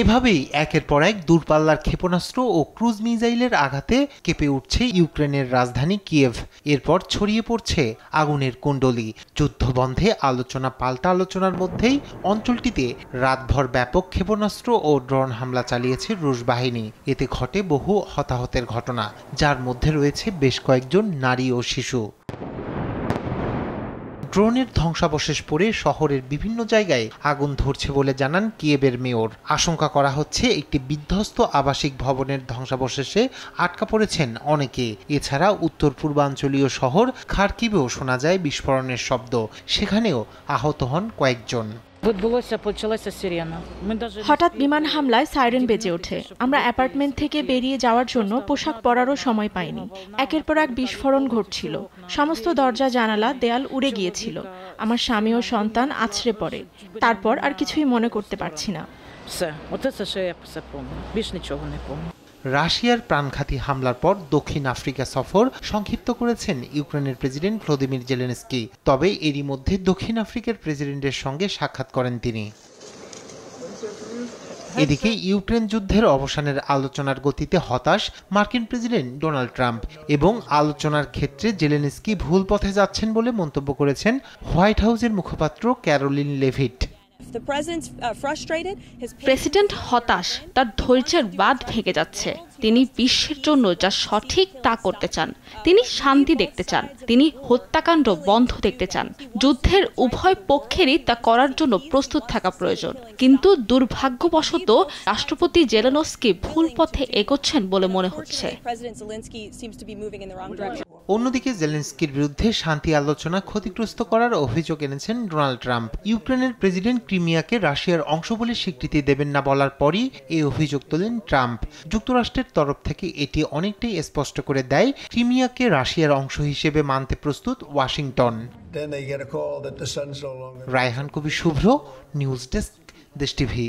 এভাবেই একের পর এক দূরপাল্লার ক্ষেপণাস্ত্র ও ক্রুজ মিসাইলের আঘাতে কেঁপে উঠছে ইউক্রেনের রাজধানী কিয়েভ। এরপর ছড়িয়ে পড়ছে আগুনের কুণ্ডলী। যুদ্ধবন্ধে আলোচনা পাল্টা আলোচনার মধ্যেই অঞ্চলটিতে রাতভর ব্যাপক ক্ষেপণাস্ত্র ও ড্রোন হামলা চালিয়েছে রুশ বাহিনী। এতে ঘটে বহু হতাহতের ঘটনা, যার মধ্যে রয়েছে বেশ কয়েকজন নারী ও শিশু। ড্রোনের ধ্বংসাবশেষ পড়ে শহরের বিভিন্ন জায়গায় আগুন ধরছে বলে জানান কিয়েভের মেয়র। আশঙ্কা করা হচ্ছে একটি বিধ্বস্ত আবাসিক ভবনের ধ্বংসাবশেষে আটকা পড়েছেন অনেকে। এছাড়া উত্তর পূর্বাঞ্চলীয় শহর খার্কিভেও শোনা যায় বিস্ফোরণের শব্দ, সেখানেও আহত হন কয়েকজন। হঠাৎ বিমান হামলায় সাইরেন বেজে ওঠে। আমরা অ্যাপার্টমেন্ট থেকে বেরিয়ে যাওয়ার জন্য পোশাক পরারও সময় পাইনি। একের পর এক বিস্ফোরণ ঘটছিল। সমস্ত দরজা জানালা দেয়াল উড়ে গিয়েছিল। আমার স্বামী ও সন্তান আছড়ে পড়ে। তারপর আর কিছুই মনে করতে পারছি না। রাশিয়ার প্রাণঘাতী হামলার পর দক্ষিণ আফ্রিকা সফর সংক্ষিপ্ত করেছেন ইউক্রেনের প্রেসিডেন্ট ভ্লাদিমির জেলেনস্কি। তবে এরই মধ্যে দক্ষিণ আফ্রিকার প্রেসিডেন্টের সঙ্গে সাক্ষাৎ করেন তিনি। এদিকে ইউক্রেন যুদ্ধের অবসানের আলোচনার গতিতে হতাশ মার্কিন প্রেসিডেন্ট ডোনাল্ড ট্রাম্প এবং আলোচনার ক্ষেত্রে জেলেনস্কি ভুল পথে যাচ্ছেন বলে মন্তব্য করেছেন হোয়াইট হাউসের মুখপাত্র ক্যারোলিন লেভিট। প্রেসিডেন্ট হতাশ, তার ধৈর্যের বাঁধ ভেঙে যাচ্ছে। তিনি বিশ্বের জন্য যা সঠিক তা করতে চান। তিনি শান্তি দেখতে চান, তিনি হত্যাকাণ্ড বন্ধ দেখতে চান। যুদ্ধের উভয় পক্ষেরই তা করার জন্য প্রস্তুত থাকা প্রয়োজন। কিন্তু দুর্ভাগ্যবশত রাষ্ট্রপতি জেলেনস্কি ভুল পথে এগোচ্ছেন বলে মনে হচ্ছে। অন্যদিকে জেলেনস্কির বিরুদ্ধে শান্তি আলোচনা ক্ষতিগ্রস্ত করার অভিযোগ এনেছেন ডোনাল্ড ট্রাম্প। ইউক্রেনের প্রেসিডেন্ট ক্রিমিয়াকে রাশিয়ার অংশ বলে স্বীকৃতি দেবেন না বলার পরই এই অভিযোগ তোলেন ট্রাম্প। যুক্তরাষ্ট্রের তরফ থেকে এটি অনেকটাই স্পষ্ট করে দেয় ক্রিমিয়াকে রাশিয়ার অংশ হিসেবে মানতে প্রস্তুত ওয়াশিংটন। রায়হান কবির শুভ্র, নিউজ ডেস্ক, দেশ টিভি।